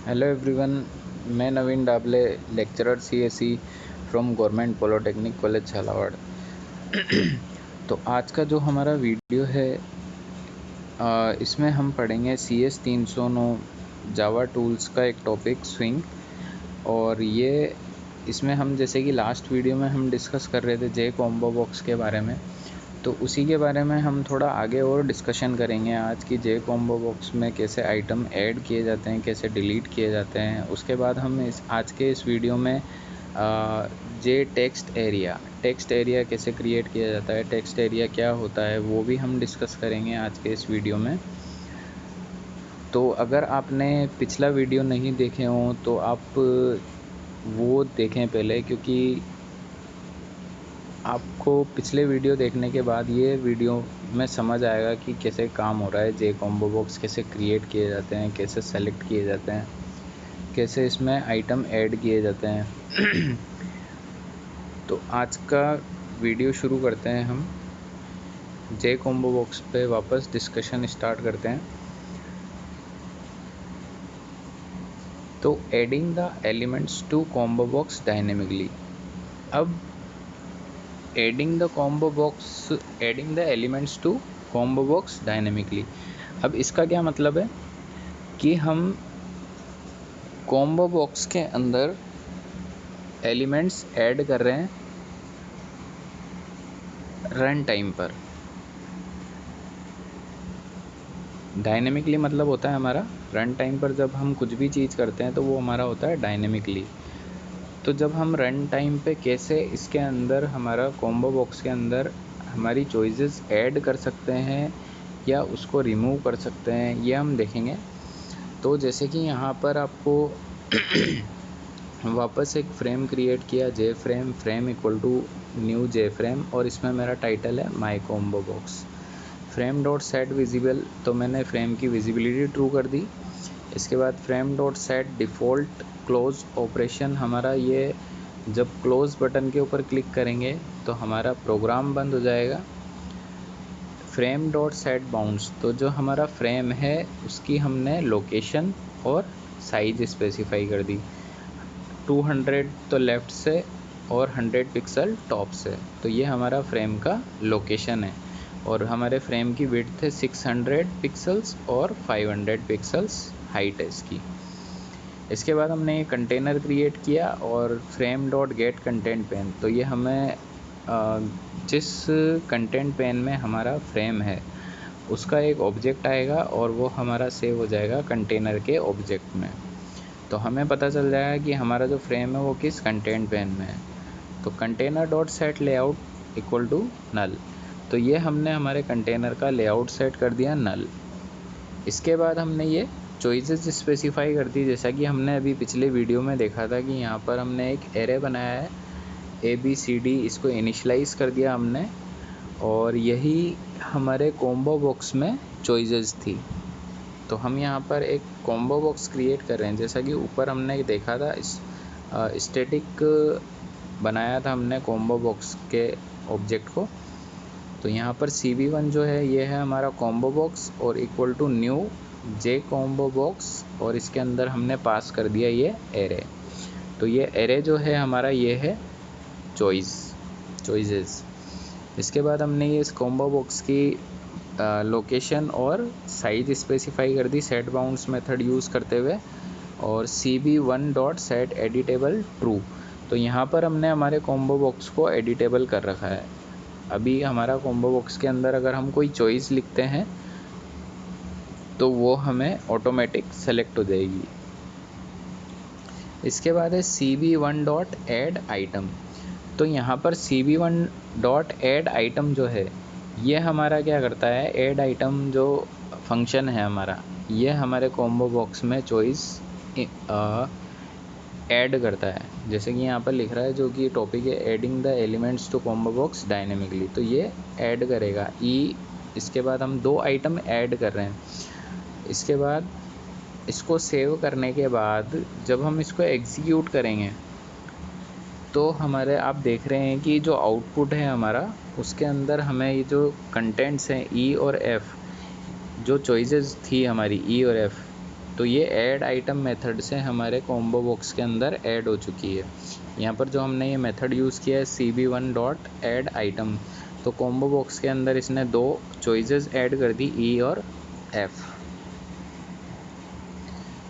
Hello everyone, मैं Naveen Dable, lecturer CSE from government polytechnic college Jhalawar. तो आज का जो हमारा वीडियो है इसमें हम पढ़ेंगे CS 309 जावा टूल्स का एक टॉपिक स्विंग। और ये इसमें हम जैसे कि लास्ट वीडियो में हम डिस्कस कर रहे थे जे कॉम्बो बॉक्स के बारे में, तो उसी के बारे में हम थोड़ा आगे और डिस्कशन करेंगे आज की जे कॉम्बो बॉक्स में कैसे आइटम ऐड किए जाते हैं, कैसे डिलीट किए जाते हैं। उसके बाद हम आज के इस वीडियो में जे टेक्स्ट एरिया कैसे क्रिएट किया जाता है, टेक्स्ट एरिया क्या होता है, वो भी हम डिस्कस करेंगे आज के इस वीडियो में। तो अगर आपने पिछला वीडियो नहीं देखे हों तो आप वो देखें पहले, क्योंकि आपको पिछले वीडियो देखने के बाद ये वीडियो में समझ आएगा कि कैसे काम हो रहा है, जे कॉम्बो बॉक्स कैसे क्रिएट किए जाते हैं, कैसे सेलेक्ट किए जाते हैं, कैसे इसमें आइटम ऐड किए जाते हैं। तो आज का वीडियो शुरू करते हैं हम। जे कॉम्बो बॉक्स पे वापस डिस्कशन स्टार्ट करते हैं। तो adding the elements to combo box dynamically. अब adding the elements to combo box dynamically. अब इसका क्या मतलब है कि हम कॉम्बो बॉक्स के अंदर एलिमेंट्स ऐड कर रहे हैं रन टाइम पर। डायनेमिकली मतलब होता है हमारा रन टाइम पर जब हम कुछ भी चीज़ करते हैं तो वो हमारा होता है डायनेमिकली। तो जब हम रन टाइम पे कैसे इसके अंदर हमारा कॉम्बो बॉक्स के अंदर हमारी चॉइसेस ऐड कर सकते हैं या उसको रिमूव कर सकते हैं, ये हम देखेंगे। तो जैसे कि यहाँ पर आपको वापस एक फ्रेम क्रिएट किया, J frame equal to new J frame, और इसमें मेरा टाइटल है my combo box. Frame dot set visible, तो मैंने फ्रेम की विजिबिलिटी ट्रू कर दी। इसके बाद frame dot set default close operation, हमारा ये जब क्लोज बटन के ऊपर क्लिक करेंगे तो हमारा प्रोग्राम बंद हो जाएगा। फ्रेम डॉट सेट बाउंड्स, तो जो हमारा फ्रेम है उसकी हमने लोकेशन और साइज स्पेसिफाई कर दी। 200 तो लेफ़्ट से और 100 पिक्सल टॉप से, तो ये हमारा फ्रेम का लोकेशन है। और हमारे फ्रेम की विड्थ है 600 पिक्सल्स और 500 पिक्सल्स हाइट है इसकी। इसके बाद हमने ये कंटेनर क्रिएट किया और frame dot get content pane, तो ये हमें जिस कंटेंट पेन में हमारा फ्रेम है उसका एक ऑब्जेक्ट आएगा और वो हमारा सेव हो जाएगा कंटेनर के ऑब्जेक्ट में। तो हमें पता चल जाएगा कि हमारा जो फ्रेम है वो किस कंटेंट पेन में है। तो container dot set layout equal to null, तो ये हमने हमारे कंटेनर का लेआउट सेट कर दिया नल। इसके बाद हमने ये चॉइसेस स्पेसिफाई कर दी, जैसा कि हमने अभी पिछले वीडियो में देखा था कि यहाँ पर हमने एक एरे बनाया है ABCD, इसको इनिशलाइज कर दिया हमने, और यही हमारे कॉम्बो बॉक्स में चॉइसेस थी। तो हम यहाँ पर एक कॉम्बो बॉक्स क्रिएट कर रहे हैं, जैसा कि ऊपर हमने देखा था इस स्टैटिक बनाया था हमने कॉम्बो बॉक्स के ऑब्जेक्ट को। तो यहाँ पर CB1 जो है ये है हमारा कॉम्बो बॉक्स और equal to new J combo box, और इसके अंदर हमने पास कर दिया ये एरे। तो ये एरे जो है हमारा ये है चॉइसेस। इसके बाद हमने ये इस कॉम्बो बॉक्स की लोकेशन और साइज स्पेसिफाई कर दी सेट बाउंड्स मेथड यूज़ करते हुए, और CB1 dot set editable true. तो यहाँ पर हमने हमारे कॉम्बो बॉक्स को एडिटेबल कर रखा है। अभी हमारा कॉम्बो बॉक्स के अंदर अगर हम कोई चॉइस लिखते हैं तो वो हमें ऑटोमेटिक सेलेक्ट हो जाएगी। इसके बाद है CB1 डॉट ऐड आइटम। तो यहाँ पर CB1 डॉट ऐड आइटम जो है ये हमारा क्या करता है, ऐड आइटम जो फंक्शन है हमारा, ये हमारे कॉम्बो बॉक्स में चॉइस ऐड करता है। जैसे कि यहाँ पर लिख रहा है जो कि टॉपिक है adding the elements to combo box dynamically, तो ये ऐड करेगा इसके बाद हम 2 आइटम ऐड कर रहे हैं। इसके बाद इसको सेव करने के बाद जब हम इसको एग्जीक्यूट करेंगे तो हमारे आप देख रहे हैं कि जो आउटपुट है हमारा उसके अंदर हमें ये जो कंटेंट्स हैं E और F, जो चॉइसेस थी हमारी E और F, तो ये ऐड आइटम मेथड से हमारे कॉम्बो बॉक्स के अंदर ऐड हो चुकी है। यहाँ पर जो हमने ये मेथड यूज़ किया है cb1 डॉट ऐड आइटम, तो कॉम्बो बॉक्स के अंदर इसने 2 चॉइसेस ऐड कर दी, ई और एफ।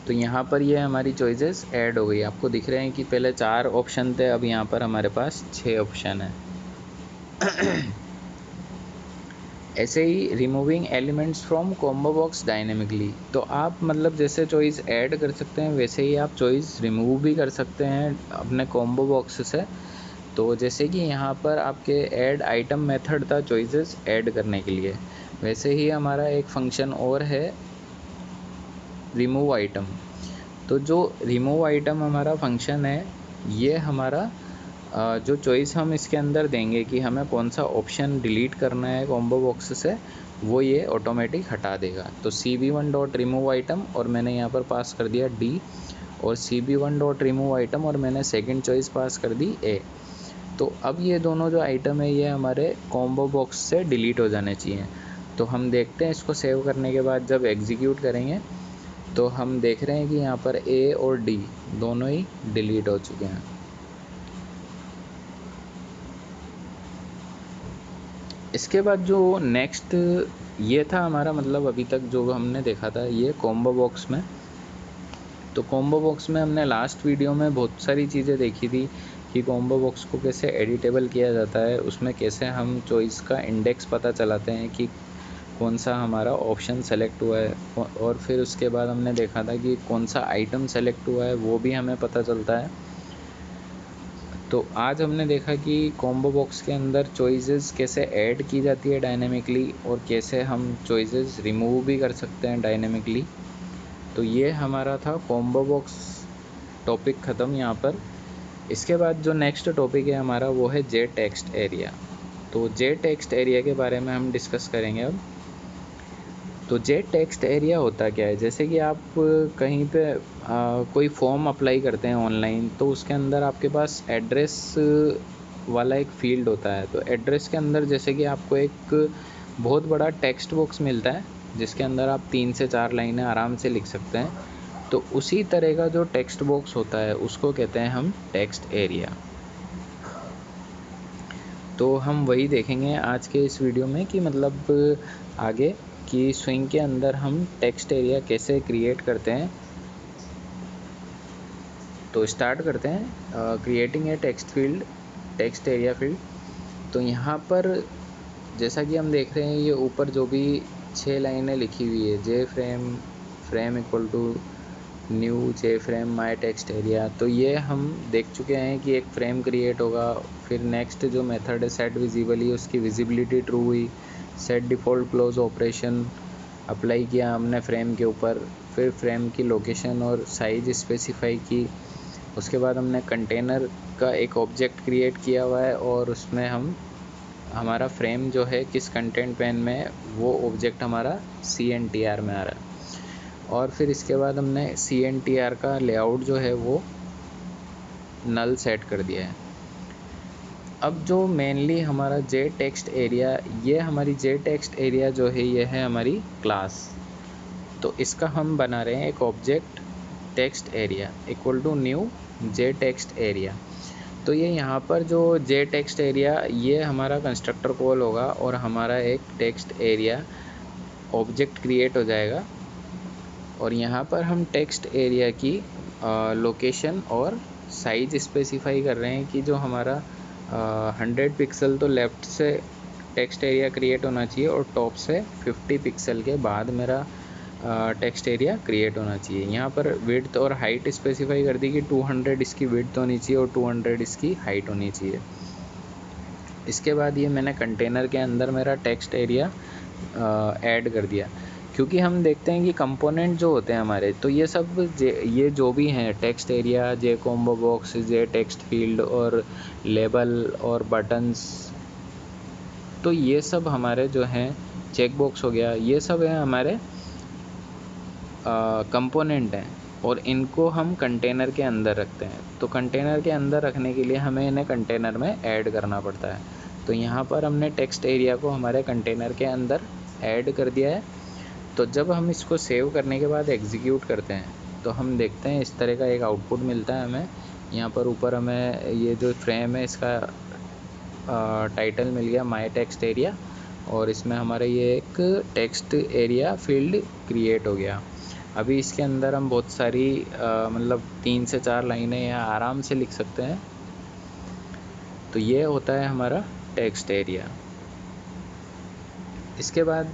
तो यहाँ पर ये हमारी चॉइसेस ऐड हो गई। आपको दिख रहे हैं कि पहले 4 ऑप्शन थे, अब यहाँ पर हमारे पास 6 ऑप्शन है। ऐसे ही removing elements from combo box dynamically, तो आप मतलब जैसे चॉइस ऐड कर सकते हैं वैसे ही आप चॉइस रिमूव भी कर सकते हैं अपने कॉम्बो बॉक्स से। तो जैसे कि यहाँ पर आपके ऐड आइटम मेथड था चॉइसेस ऐड करने के लिए, वैसे ही हमारा एक फंक्शन और है रिमूव आइटम। तो जो रिमूव आइटम हमारा फंक्शन है, ये हमारा जो चॉइस हम इसके अंदर देंगे कि हमें कौन सा ऑप्शन डिलीट करना है कॉम्बो बॉक्स से, वो ये ऑटोमेटिक हटा देगा। तो cb1 डॉट रिमूव आइटम और मैंने यहाँ पर पास कर दिया d, और cb1 डॉट रिमूव आइटम और मैंने सेकंड चॉइस पास कर दी a। तो अब ये दोनों जो आइटम है ये हमारे कॉम्बो बॉक्स से डिलीट हो जाने चाहिए। तो हम देखते हैं इसको सेव करने के बाद जब एग्जीक्यूट करेंगे तो हम देख रहे हैं कि यहाँ पर a और d दोनों ही डिलीट हो चुके हैं। इसके बाद जो नेक्स्ट ये था हमारा, मतलब अभी तक जो हमने देखा था ये कॉम्बो बॉक्स में। तो कॉम्बो बॉक्स में हमने लास्ट वीडियो में बहुत सारी चीज़ें देखी थी कि कॉम्बो बॉक्स को कैसे एडिटेबल किया जाता है, उसमें कैसे हम चॉइस का इंडेक्स पता चलाते हैं कि कौन सा हमारा ऑप्शन सेलेक्ट हुआ है, और फिर उसके बाद हमने देखा था कि कौन सा आइटम सेलेक्ट हुआ है वो भी हमें पता चलता है। तो आज हमने देखा कि कॉम्बो बॉक्स के अंदर चॉइसेस कैसे ऐड की जाती है डायनेमिकली, और कैसे हम चॉइसेस रिमूव भी कर सकते हैं डायनेमिकली। तो ये हमारा था कॉम्बो बॉक्स टॉपिक ख़त्म यहाँ पर। इसके बाद जो नेक्स्ट टॉपिक है हमारा वो है जे टेक्स्ट एरिया। तो जे टेक्स्ट एरिया के बारे में हम डिस्कस करेंगे अब। तो जे टेक्स्ट एरिया होता क्या है, जैसे कि आप कहीं पे कोई फॉर्म अप्लाई करते हैं ऑनलाइन, तो उसके अंदर आपके पास एड्रेस वाला एक फील्ड होता है। तो एड्रेस के अंदर जैसे कि आपको एक बहुत बड़ा टेक्स्ट बॉक्स मिलता है जिसके अंदर आप 3 से 4 लाइनें आराम से लिख सकते हैं। तो उसी तरह का जो टेक्स्ट बॉक्स होता है उसको कहते हैं हम टेक्स्ट एरिया। तो हम वही देखेंगे आज के इस वीडियो में कि मतलब आगे कि स्विंग के अंदर हम टेक्स्ट एरिया कैसे क्रिएट करते हैं। तो स्टार्ट करते हैं creating a text area field. तो यहाँ पर जैसा कि हम देख रहे हैं ये ऊपर जो भी 6 लाइनें लिखी हुई है, J frame equal to new J frame my text area, तो ये हम देख चुके हैं कि एक फ्रेम क्रिएट होगा। फिर नेक्स्ट जो मेथड है सेट विजिबली, उसकी विजिबिलिटी ट्रू हुई। Set default close operation apply किया हमने फ्रेम के ऊपर। फिर फ्रेम की लोकेशन और साइज़ स्पेसिफाई की। उसके बाद हमने कंटेनर का एक ऑब्जेक्ट क्रिएट किया हुआ है और उसमें हमारा फ्रेम जो है किस कंटेंट पेन में, वो ऑब्जेक्ट हमारा CNTR में आ रहा है। और फिर इसके बाद हमने CNTR का लेआउट जो है वो नल सेट कर दिया है। अब जो मेनली हमारा जे टेक्स्ट एरिया, ये हमारी जे टेक्स्ट एरिया जो है ये है हमारी क्लास। तो इसका हम बना रहे हैं एक object text area equal to new J text area. तो ये यहाँ पर जो जे टेक्स्ट एरिया ये हमारा कंस्ट्रक्टर कॉल होगा और हमारा एक टेक्स्ट एरिया ऑब्जेक्ट क्रिएट हो जाएगा। और यहाँ पर हम टेक्स्ट एरिया की लोकेशन और साइज स्पेसिफाई कर रहे हैं कि जो हमारा 100 पिक्सल तो लेफ़्ट से टेक्स्ट एरिया क्रिएट होना चाहिए और टॉप से 50 पिक्सल के बाद मेरा टेक्स्ट एरिया क्रिएट होना चाहिए। यहाँ पर विड्थ और हाइट स्पेसिफाई कर दी कि 200 इसकी विड्थ होनी चाहिए और 200 इसकी हाइट होनी चाहिए। इसके बाद ये मैंने कंटेनर के अंदर मेरा टेक्स्ट एरिया ऐड कर दिया, क्योंकि हम देखते हैं कि कंपोनेंट जो होते हैं हमारे, तो ये सब ये जो भी हैं टेक्स्ट एरिया, जे कॉम्बो बॉक्स, जे टेक्स्ट फील्ड और लेबल और बटन्स, तो ये सब हमारे जो हैं चेक बॉक्स हो गया, ये सब है हमारे कंपोनेंट हैं और इनको हम कंटेनर के अंदर रखते हैं। तो कंटेनर के अंदर रखने के लिए हमें इन्हें कंटेनर में ऐड करना पड़ता है। तो यहाँ पर हमने टेक्स्ट एरिया को हमारे कंटेनर के अंदर ऐड कर दिया है। तो जब हम इसको सेव करने के बाद एग्जीक्यूट करते हैं तो हम देखते हैं इस तरह का एक आउटपुट मिलता है हमें। यहाँ पर ऊपर हमें ये जो फ्रेम है इसका टाइटल मिल गया माय टेक्स्ट एरिया, और इसमें हमारा ये एक टेक्स्ट एरिया फील्ड क्रिएट हो गया। अभी इसके अंदर हम बहुत सारी मतलब 3 से 4 लाइनें यहाँ आराम से लिख सकते हैं। तो ये होता है हमारा टेक्स्ट एरिया। इसके बाद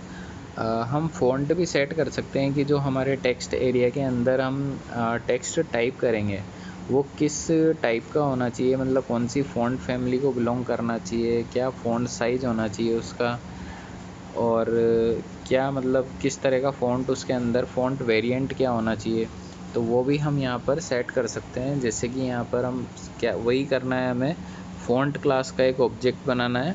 हम फ़ॉन्ट भी सेट कर सकते हैं कि जो हमारे टेक्स्ट एरिया के अंदर हम टेक्स्ट टाइप करेंगे वो किस टाइप का होना चाहिए, मतलब कौन सी फ़ॉन्ट फैमिली को बिलोंग करना चाहिए, क्या फ़ॉन्ट साइज़ होना चाहिए उसका, और क्या मतलब किस तरह का फ़ॉन्ट उसके अंदर फ़ॉन्ट वेरिएंट क्या होना चाहिए। तो वो भी हम यहाँ पर सेट कर सकते हैं। जैसे कि यहाँ पर हम क्या वही करना है, हमें फ़ॉन्ट क्लास का एक ऑब्जेक्ट बनाना है।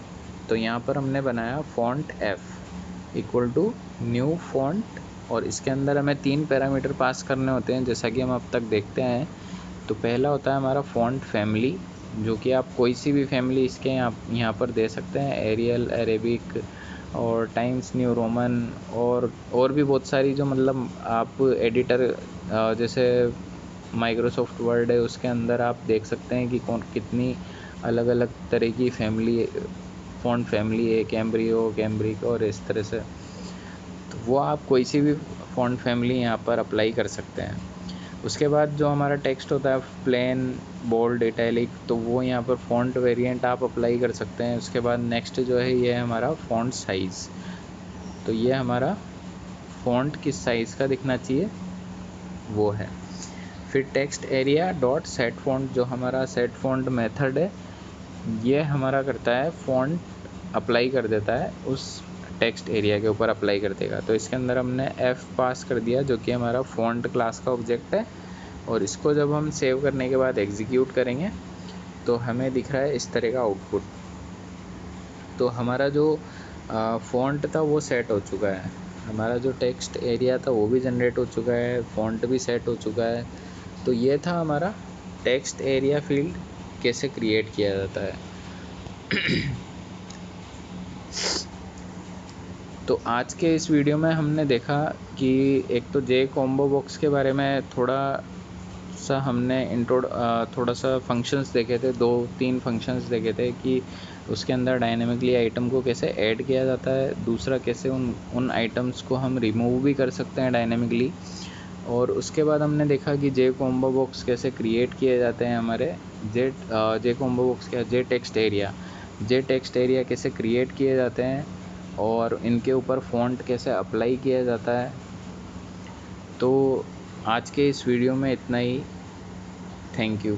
तो यहाँ पर हमने बनाया font F equal to new font, और इसके अंदर हमें 3 पैरामीटर पास करने होते हैं जैसा कि हम अब तक देखते हैं। तो पहला होता है हमारा फ़ॉन्ट फैमिली, जो कि आप कोई सी भी फैमिली इसके यहाँ पर दे सकते हैं, एरियल, अरेबिक और टाइम्स न्यू रोमन, और भी बहुत सारी जो मतलब आप एडिटर जैसे माइक्रोसॉफ्ट वर्ड है उसके अंदर आप देख सकते हैं कि कौन कितनी अलग अलग तरह की फैमिली फ़ॉन्ट फैमिली है, कैम्ब्रियो, कैम्ब्रिक और इस तरह से। तो वो आप कोई सी भी फ़ॉन्ट फैमिली यहाँ पर अप्लाई कर सकते हैं। उसके बाद जो हमारा टेक्स्ट होता है प्लेन, बोल्ड, इटैलिक, तो वो यहाँ पर फ़ॉन्ट वेरिएंट आप अप्लाई कर सकते हैं। उसके बाद नेक्स्ट जो है ये है हमारा फ़ॉन्ट साइज़। तो ये हमारा फ़ॉन्ट किस साइज़ का दिखना चाहिए वो है। फिर text area dot set font, जो हमारा सेट फ़ॉन्ट मेथड है, ये हमारा करता है फ़ॉन्ट अप्लाई कर देता है उस टेक्स्ट एरिया के ऊपर अप्लाई कर देगा। तो इसके अंदर हमने एफ़ पास कर दिया जो कि हमारा फ़ॉन्ट क्लास का ऑब्जेक्ट है, और इसको जब हम सेव करने के बाद एग्जीक्यूट करेंगे तो हमें दिख रहा है इस तरह का आउटपुट। तो हमारा जो फ़ॉन्ट था वो सेट हो चुका है, हमारा जो टेक्स्ट एरिया था वो भी जनरेट हो चुका है, फ़ॉन्ट भी सेट हो चुका है। तो ये था हमारा टेक्स्ट एरिया फील्ड कैसे क्रिएट किया जाता है। तो आज के इस वीडियो में हमने देखा कि एक तो जे कॉम्बो बॉक्स के बारे में थोड़ा सा हमने थोड़ा सा फंक्शंस देखे थे, 2-3 फंक्शंस देखे थे कि उसके अंदर डायनेमिकली आइटम को कैसे ऐड किया जाता है, दूसरा कैसे उन आइटम्स को हम रिमूव भी कर सकते हैं डायनेमिकली, और उसके बाद हमने देखा कि जे कॉम्बो बॉक्स कैसे क्रिएट किए जाते हैं हमारे जे कॉम्बो बॉक्स क्या, जे टेक्स्ट एरिया कैसे क्रिएट किए जाते हैं, और इनके ऊपर फ़ॉन्ट कैसे अप्लाई किया जाता है। तो आज के इस वीडियो में इतना ही। Thank you.